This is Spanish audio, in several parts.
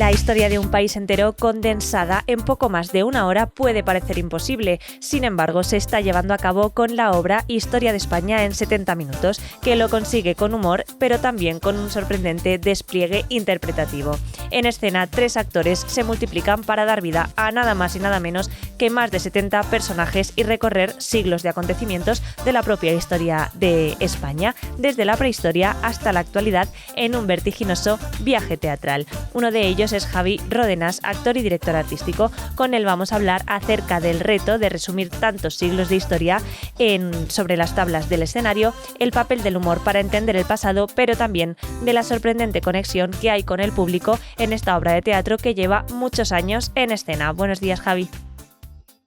La historia de un país entero condensada en poco más de una hora puede parecer imposible. Sin embargo, se está llevando a cabo con la obra Historia de España en 70 minutos, que lo consigue con humor, pero también con un sorprendente despliegue interpretativo. En escena, 3 actores se multiplican para dar vida a nada más y nada menos que más de 70 personajes y recorrer siglos de acontecimientos de la propia historia de España, desde la prehistoria hasta la actualidad, en un vertiginoso viaje teatral. Uno de ellos es Javi Ródenas, actor y director artístico. Con él vamos a hablar acerca del reto de resumir tantos siglos de historia sobre las tablas del escenario, el papel del humor para entender el pasado, pero también de la sorprendente conexión que hay con el público en esta obra de teatro que lleva muchos años en escena. Buenos días, Javi.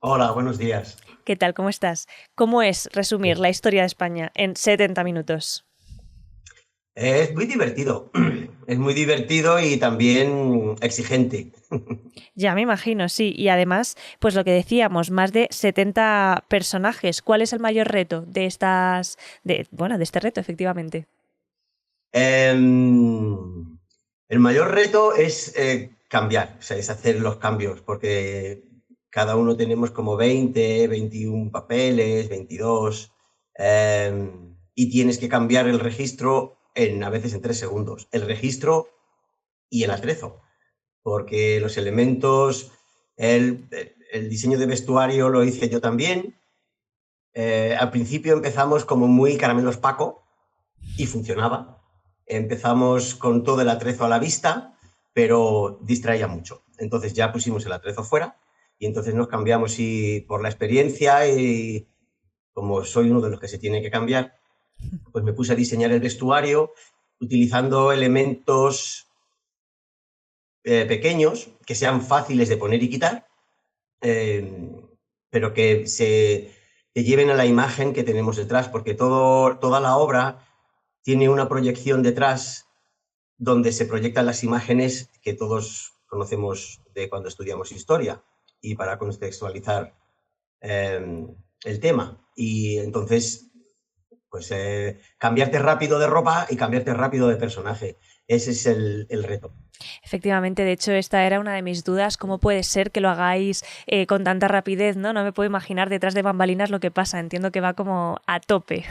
Hola, buenos días. ¿Qué tal? ¿Cómo estás? ¿Cómo es resumir la historia de España en 70 minutos? Es muy divertido. Es muy divertido y también exigente. Ya me imagino, sí. Y además, pues lo que decíamos, más de 70 personajes. ¿Cuál es el mayor reto de este reto, efectivamente? El mayor reto es cambiar, o sea, es hacer los cambios, porque cada uno tenemos como 20, 21 papeles, 22, y tienes que cambiar el registro a veces en 3 segundos. El registro y el atrezo, porque los elementos, el diseño de vestuario lo hice yo también. Al principio empezamos como muy caramelos Paco y funcionaba. Empezamos con todo el atrezo a la vista, pero distraía mucho. Entonces ya pusimos el atrezo fuera y entonces nos cambiamos y por la experiencia y como soy uno de los que se tiene que cambiar, pues me puse a diseñar el vestuario utilizando elementos pequeños que sean fáciles de poner y quitar, pero que lleven a la imagen que tenemos detrás, porque toda la obra tiene una proyección detrás donde se proyectan las imágenes que todos conocemos de cuando estudiamos historia y para contextualizar el tema. Y entonces, pues cambiarte rápido de ropa y cambiarte rápido de personaje. Ese es el reto. Efectivamente, de hecho, esta era una de mis dudas. ¿Cómo puede ser que lo hagáis con tanta rapidez? No me puedo imaginar detrás de bambalinas lo que pasa. Entiendo que va como a tope.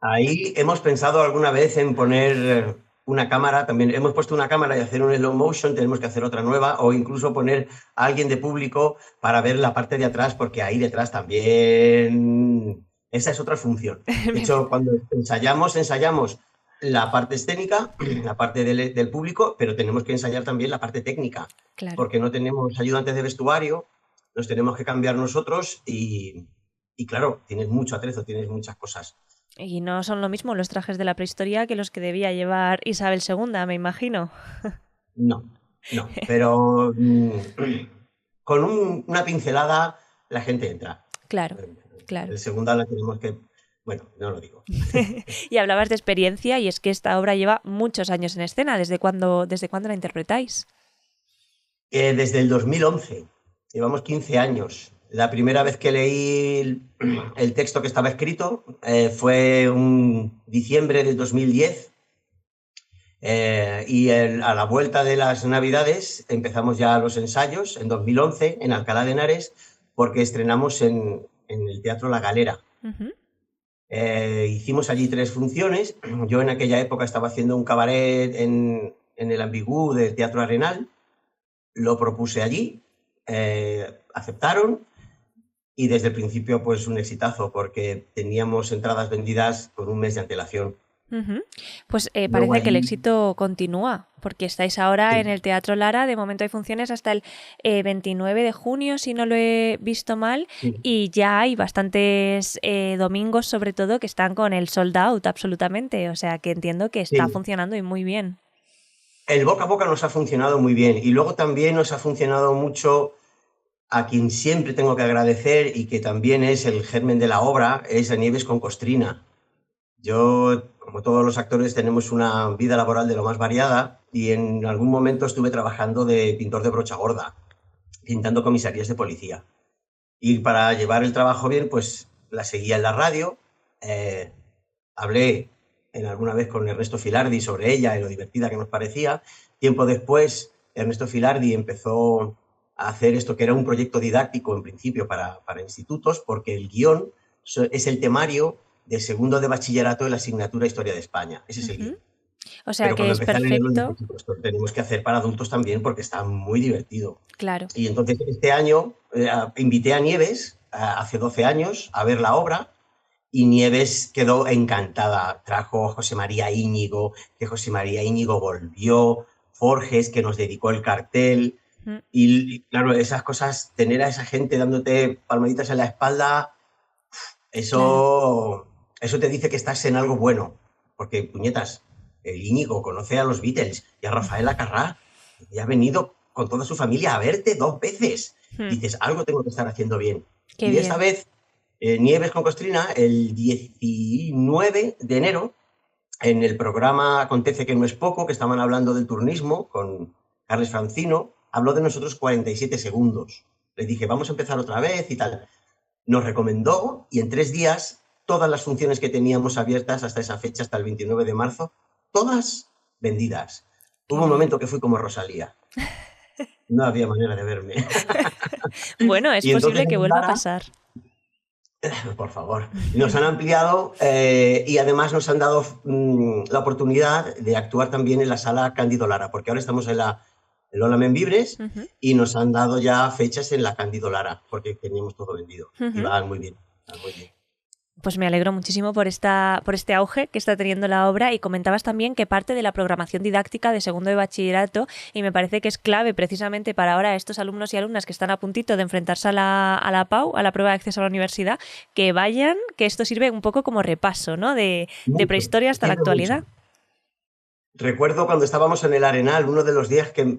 Ahí hemos pensado alguna vez en poner una cámara, también hemos puesto una cámara y hacer un slow motion, tenemos que hacer otra nueva, o incluso poner a alguien de público para ver la parte de atrás, porque ahí detrás también esa es otra función. De hecho, cuando ensayamos la parte escénica, la parte del público, pero tenemos que ensayar también la parte técnica, Claro. porque no tenemos ayudantes de vestuario, nos tenemos que cambiar nosotros y claro, tienes mucho atrezo, tienes muchas cosas. Y no son lo mismo los trajes de la prehistoria que los que debía llevar Isabel II, me imagino. No, pero con una pincelada la gente entra. Claro, claro. El segunda la tenemos que... Bueno, no lo digo. Y hablabas de experiencia y es que esta obra lleva muchos años en escena. ¿Desde cuándo la interpretáis? Desde el 2011, llevamos 15 años. La primera vez que leí el texto que estaba escrito fue un diciembre del 2010. A la vuelta de las Navidades empezamos ya los ensayos en 2011 en Alcalá de Henares porque estrenamos en el Teatro La Galera. Uh-huh. Hicimos allí 3 funciones. Yo en aquella época estaba haciendo un cabaret en el Ambigú del Teatro Arenal. Lo propuse allí, aceptaron y desde el principio pues un exitazo porque teníamos entradas vendidas con un mes de antelación. Uh-huh. Pues Luego parece que el allí, éxito continúa, porque estáis ahora sí, en el Teatro Lara. De momento hay funciones hasta el 29 de junio, si no lo he visto mal, sí, y ya hay bastantes domingos, sobre todo, que están con el sold out absolutamente. O sea que entiendo que está sí. funcionando y muy bien. El boca a boca nos ha funcionado muy bien y luego también nos ha funcionado mucho a quien siempre tengo que agradecer y que también es el germen de la obra, es a Nieves con Costrina. Yo, como todos los actores, tenemos una vida laboral de lo más variada y en algún momento estuve trabajando de pintor de brocha gorda, pintando comisarías de policía. Y para llevar el trabajo bien, pues la seguía en la radio, eh, hablé alguna vez con Ernesto Filardi sobre ella y lo divertida que nos parecía. Tiempo después Ernesto Filardi empezó a hacer esto que era un proyecto didáctico en principio para institutos, porque el guión es el temario de segundo de bachillerato de la asignatura Historia de España. Ese es el guión. O sea Pero que cuando es empecé a leerlo, perfecto. por supuesto, tenemos que hacer para adultos también porque está muy divertido. Claro. Y entonces este año invité a Nieves, hace 12 años, a ver la obra, y Nieves quedó encantada. Trajo a José María Íñigo, que José María Íñigo volvió, Forges, que nos dedicó el cartel. Y claro, esas cosas, tener a esa gente dándote palmaditas en la espalda, eso te dice que estás en algo bueno. Porque, puñetas, el Íñigo conoce a los Beatles y a Rafael Acarrá, y ha venido con toda su familia a verte 2 veces. Dices, algo tengo que estar haciendo bien. Qué y bien. esta vez, Nieves con Costrina, el 19 de enero, en el programa Acontece que no es poco, que estaban hablando del turnismo con Carles Francino, habló de nosotros 47 segundos. Le dije, vamos a empezar otra vez y tal. Nos recomendó y en 3 días todas las funciones que teníamos abiertas hasta esa fecha, hasta el 29 de marzo, todas vendidas. Hubo un momento que fui como Rosalía. No había manera de verme. Bueno, es posible que vuelva a pasar. Por favor. Nos han ampliado y además nos han dado la oportunidad de actuar también en la sala Cándido Lara, porque ahora estamos en la Lola Membibres y nos han dado ya fechas en la Cándido Lara, porque teníamos todo vendido. Y van muy bien, van muy bien. Pues me alegro muchísimo por este auge que está teniendo la obra, y comentabas también que parte de la programación didáctica de segundo de bachillerato, y me parece que es clave precisamente para ahora estos alumnos y alumnas que están a puntito de enfrentarse a la PAU, a la prueba de acceso a la universidad, que vayan, que esto sirve un poco como repaso, ¿no? De prehistoria hasta la actualidad. Mucho. Recuerdo cuando estábamos en el Arenal, uno de los días que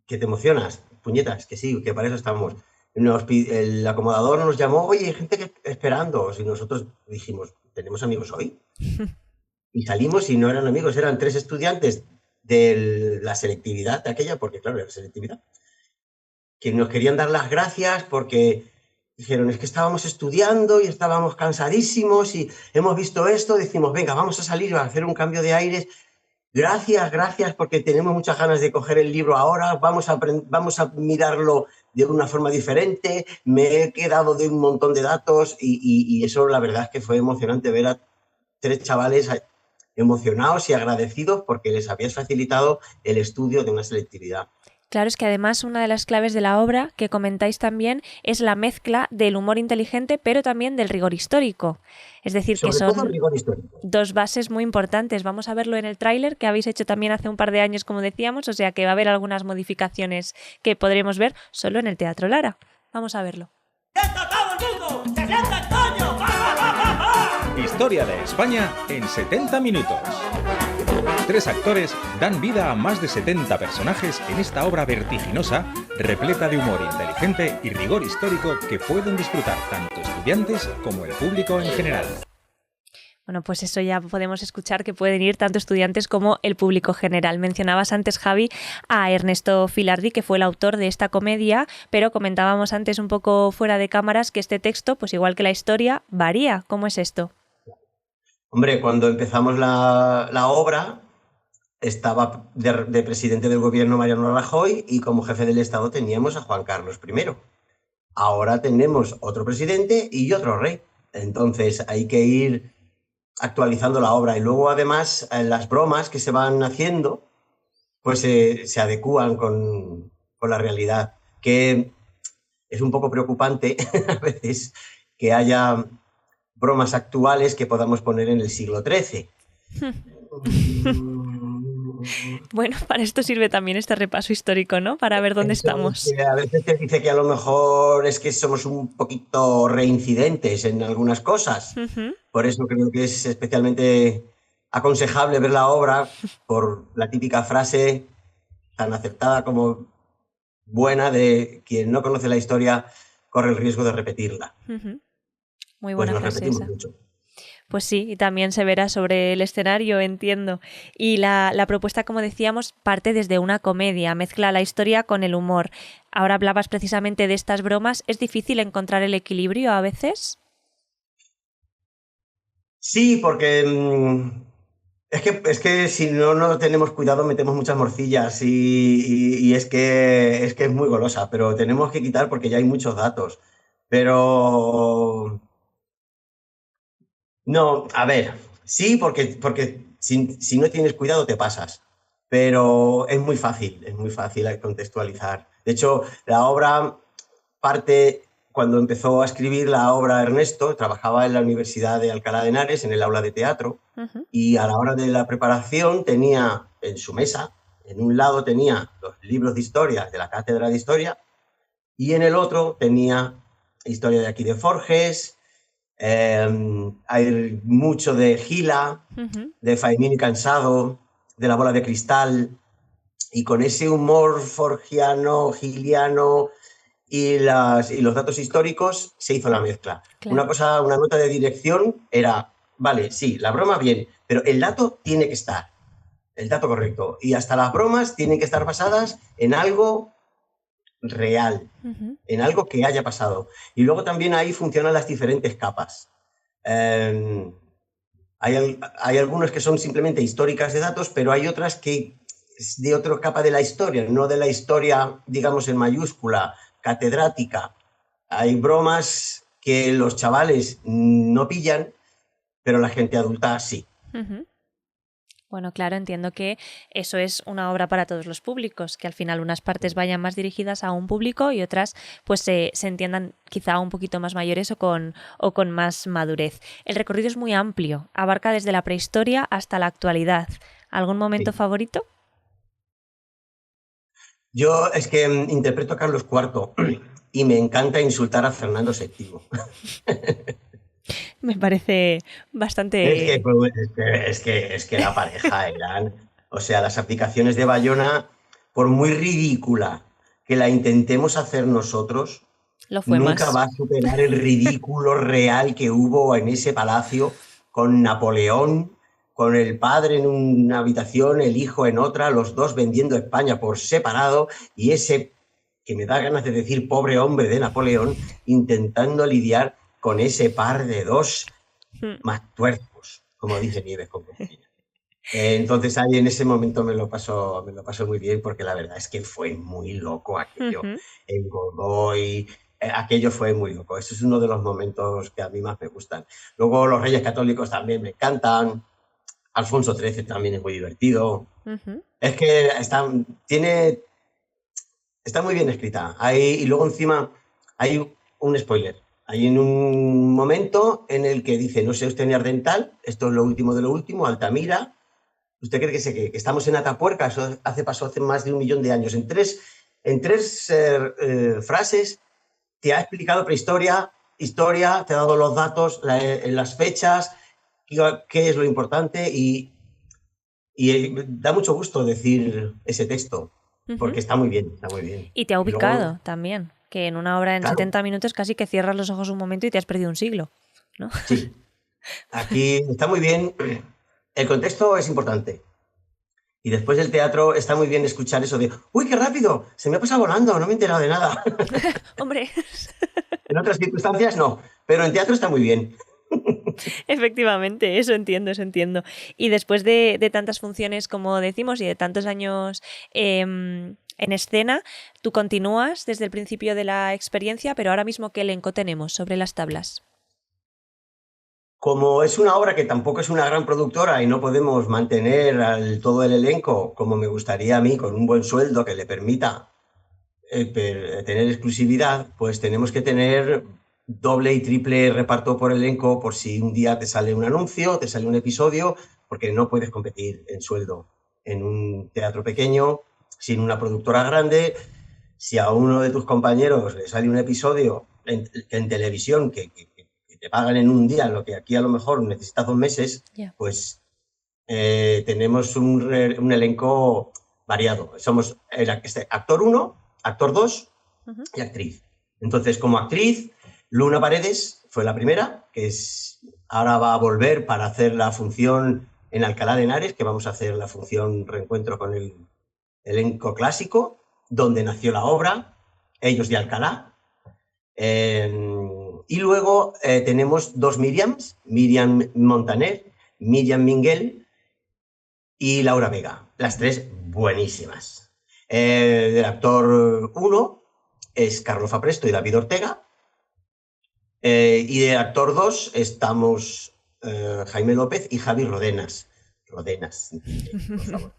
te emocionas, puñetas, que sí, que para eso estamos. El acomodador nos llamó, oye, hay gente que esperando. Y nosotros dijimos, ¿tenemos amigos hoy? Y salimos y no eran amigos, eran 3 estudiantes de la selectividad de aquella, porque claro, era selectividad, que nos querían dar las gracias porque dijeron, es que estábamos estudiando y estábamos cansadísimos y hemos visto esto, decimos, venga, vamos a salir a hacer un cambio de aires. Gracias, porque tenemos muchas ganas de coger el libro ahora, vamos a mirarlo de una forma diferente, me he quedado de un montón de datos y eso la verdad es que fue emocionante ver a 3 chavales emocionados y agradecidos porque les habías facilitado el estudio de una selectividad. Claro, es que además una de las claves de la obra que comentáis también es la mezcla del humor inteligente, pero también del rigor histórico. Es decir, sobre que son todo rigor histórico. 2 bases muy importantes. Vamos a verlo en el tráiler que habéis hecho también hace un par de años, como decíamos, o sea que va a haber algunas modificaciones que podremos ver solo en el Teatro Lara. Vamos a verlo. ¡Sienta todo el mundo! ¡Se sienta el coño! Historia de España en 70 minutos. 3 actores dan vida a más de 70 personajes en esta obra vertiginosa, repleta de humor inteligente y rigor histórico que pueden disfrutar tanto estudiantes como el público en general. Bueno, pues eso ya podemos escuchar que pueden ir tanto estudiantes como el público general. Mencionabas antes, Javi, a Ernesto Filardi, que fue el autor de esta comedia, pero comentábamos antes un poco fuera de cámaras que este texto, pues igual que la historia, varía. ¿Cómo es esto? Hombre, cuando empezamos la obra, estaba de presidente del gobierno Mariano Rajoy y como jefe del Estado teníamos a Juan Carlos I. Ahora tenemos otro presidente y otro rey. Entonces hay que ir actualizando la obra y luego además las bromas que se van haciendo pues se adecúan con la realidad, que es un poco preocupante a veces que haya bromas actuales que podamos poner en el siglo XIII. Bueno, para esto sirve también este repaso histórico, ¿no? Para ver dónde estamos. A veces te dice que a lo mejor es que somos un poquito reincidentes en algunas cosas. Por eso creo que es especialmente aconsejable ver la obra por la típica frase tan aceptada como buena de quien no conoce la historia corre el riesgo de repetirla. Muy buena pues nos frase repetimos esa. mucho. Pues sí, y también se verá sobre el escenario, entiendo. Y la propuesta, como decíamos, parte desde una comedia, mezcla la historia con el humor. Ahora hablabas precisamente de estas bromas. ¿Es difícil encontrar el equilibrio a veces? Sí, porque Es que si no tenemos cuidado metemos muchas morcillas y es que es muy golosa, pero tenemos que quitar porque ya hay muchos datos. Pero no, a ver, sí, porque si no tienes cuidado te pasas, pero es muy fácil contextualizar. De hecho, la obra parte, cuando empezó a escribir la obra Ernesto, trabajaba en la Universidad de Alcalá de Henares, en el aula de teatro, Ujú. y a la hora de la preparación tenía en su mesa, en un lado tenía los libros de historia de la Cátedra de Historia, y en el otro tenía historia de aquí de Forges, hay mucho de Gila, Ujú. de Faimín y Cansado, de la bola de cristal, y con ese humor forgiano, giliano y los datos históricos se hizo la mezcla. Una Claro. cosa, una nota de dirección era, vale, sí, la broma bien, pero el dato tiene que estar, el dato correcto. Y hasta las bromas tienen que estar basadas en algo real, Ujú. en algo que haya pasado. Y luego también ahí funcionan las diferentes capas. Eh, hay algunas que son simplemente históricas de datos, pero hay otras que es de otra capa de la historia, no de la historia, digamos, en mayúscula, catedrática. Hay bromas que los chavales no pillan, pero la gente adulta sí. Ujú. Bueno, claro, entiendo que eso es una obra para todos los públicos, que al final unas partes vayan más dirigidas a un público y otras pues se entiendan quizá un poquito más mayores o con más madurez. El recorrido es muy amplio, abarca desde la prehistoria hasta la actualidad. ¿Algún momento Sí. favorito? Yo es que interpreto a Carlos IV y me encanta insultar a Fernando VII. Me parece Es que, bastante... es que la pareja eran, o sea, las aplicaciones de Bayona, por muy ridícula que la intentemos hacer nosotros, Lo fue nunca más. va a superar el ridículo real que hubo en ese palacio con Napoleón, con el padre en una habitación, el hijo en otra, los dos vendiendo España por separado y ese que me da ganas de decir pobre hombre de Napoleón intentando lidiar con ese par de dos más tuertos, como dice Nieves con Costilla. Entonces ahí en ese momento me lo paso muy bien porque la verdad es que fue muy loco aquello. Ujú. En Godoy, aquello fue muy loco. Ese es uno de los momentos que a mí más me gustan. Luego los Reyes Católicos también me encantan. Alfonso XIII también es muy divertido. Ujú. Es que está muy bien escrita. Y luego encima hay un spoiler. Hay en un momento en el que dice, no sé usted ni Ardental, esto es lo último de lo último, Altamira. ¿Usted cree que estamos en Atapuerca? Eso pasó hace más de 1.000.000 de años. En tres frases te ha explicado prehistoria, historia, te ha dado los datos, las fechas, qué es lo importante y da mucho gusto decir ese texto, porque Ujú. está muy bien, está muy bien. Y te ha Y luego, ubicado también, que en una hora en claro, 70 minutos casi que cierras los ojos un momento y te has perdido un siglo, ¿no? sí, aquí está muy bien. El contexto es importante. Y después del teatro está muy bien escuchar eso de, uy, qué rápido, se me ha pasado volando, no me he enterado de nada. Hombre, En otras circunstancias no, pero en teatro está muy bien. efectivamente, eso entiendo, eso entiendo. Y después de tantas funciones, como decimos, y de tantos años en escena, tú continúas desde el principio de la experiencia, pero ahora mismo, ¿qué elenco tenemos sobre las tablas? Como es una obra que tampoco es una gran productora y no podemos mantener todo el elenco como me gustaría a mí, con un buen sueldo que le permita tener exclusividad, pues tenemos que tener doble y triple reparto por elenco por si un día te sale un anuncio, te sale un episodio, porque no puedes competir en sueldo en un teatro pequeño, sin una productora grande. Si a uno de tus compañeros le sale un episodio en televisión que te pagan en un día, lo que aquí a lo mejor necesitas 2 meses, Ya. pues tenemos un elenco variado. Somos actor 1, actor 2 Ujú. y actriz. Entonces, como actriz, Luna Paredes fue la primera, ahora va a volver para hacer la función en Alcalá de Henares, que vamos a hacer la función reencuentro con el elenco clásico, donde nació la obra, Ellos de Alcalá. Y luego tenemos dos Miriams, Miriam Montaner, Miriam Minguel, y Laura Vega. Las tres buenísimas. Del actor 1 es Carlos Fapresto y David Ortega. Y del actor 2 estamos Jaime López y Javi Rodenas. Rodenas, por favor.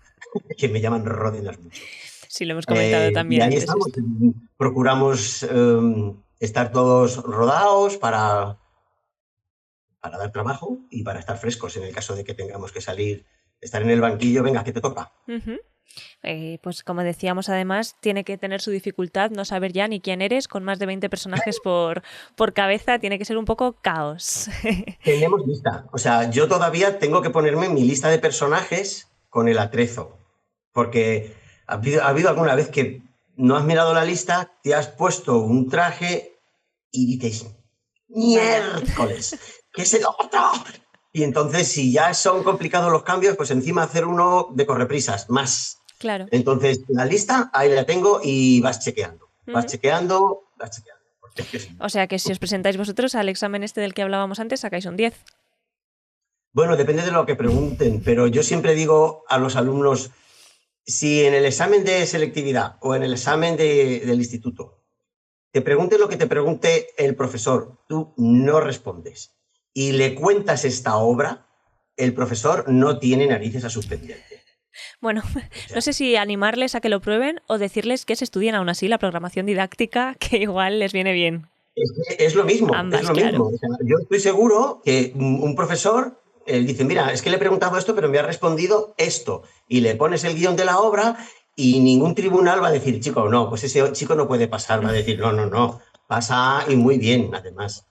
Que me llaman Rodenas mucho. Sí, lo hemos comentado también. Y ahí estamos. Procuramos estar todos rodados para dar trabajo y para estar frescos en el caso de que tengamos que salir, estar en el banquillo, venga, ¿qué te toca? Pues como decíamos, además, tiene que tener su dificultad no saber ya ni quién eres, con más de 20 personajes por cabeza, tiene que ser un poco caos. Tenemos lista, o sea, yo todavía tengo que ponerme mi lista de personajes con el atrezo, porque ha habido alguna vez que no has mirado la lista, te has puesto un traje y dices, miércoles, ¿qué es el otro? Y entonces, si ya son complicados los cambios, pues encima hacer uno de correprisas, más. Claro. Entonces, la lista, ahí la tengo y vas chequeando. Vas chequeando. O sea que si os presentáis vosotros al examen este del que hablábamos antes, sacáis un 10. Bueno, depende de lo que pregunten, pero yo siempre digo a los alumnos, si en el examen de selectividad o en el examen del instituto te pregunte lo que te pregunte el profesor, tú no respondes y le cuentas esta obra, el profesor no tiene narices a suspenderte. Bueno, no sé si animarles a que lo prueben o decirles que se estudien aún así la programación didáctica, que igual les viene bien. Es lo mismo, Ambas, es lo claro. mismo. O sea, yo estoy seguro que un profesor dice, mira, es que le he preguntado esto, pero me ha respondido esto. Y le pones el guión de la obra y ningún tribunal va a decir, chico, no, pues ese chico no puede pasar. Va a decir, no, pasa y muy bien, además.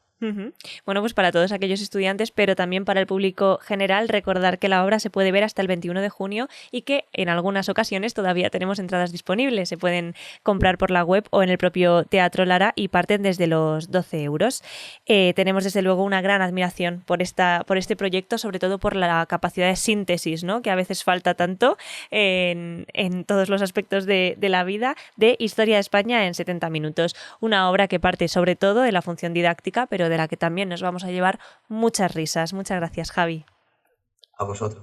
Bueno, pues para todos aquellos estudiantes, pero también para el público general, recordar que la obra se puede ver hasta el 21 de junio y que en algunas ocasiones todavía tenemos entradas disponibles. Se pueden comprar por la web o en el propio Teatro Lara y parten desde los 12 euros. Tenemos desde luego una gran admiración por este proyecto, sobre todo por la capacidad de síntesis, ¿no?, que a veces falta tanto en todos los aspectos de la vida, de Historia de España en 70 minutos. Una obra que parte sobre todo de la función didáctica, pero de la que también nos vamos a llevar muchas risas. Muchas gracias, Javi. A vosotros.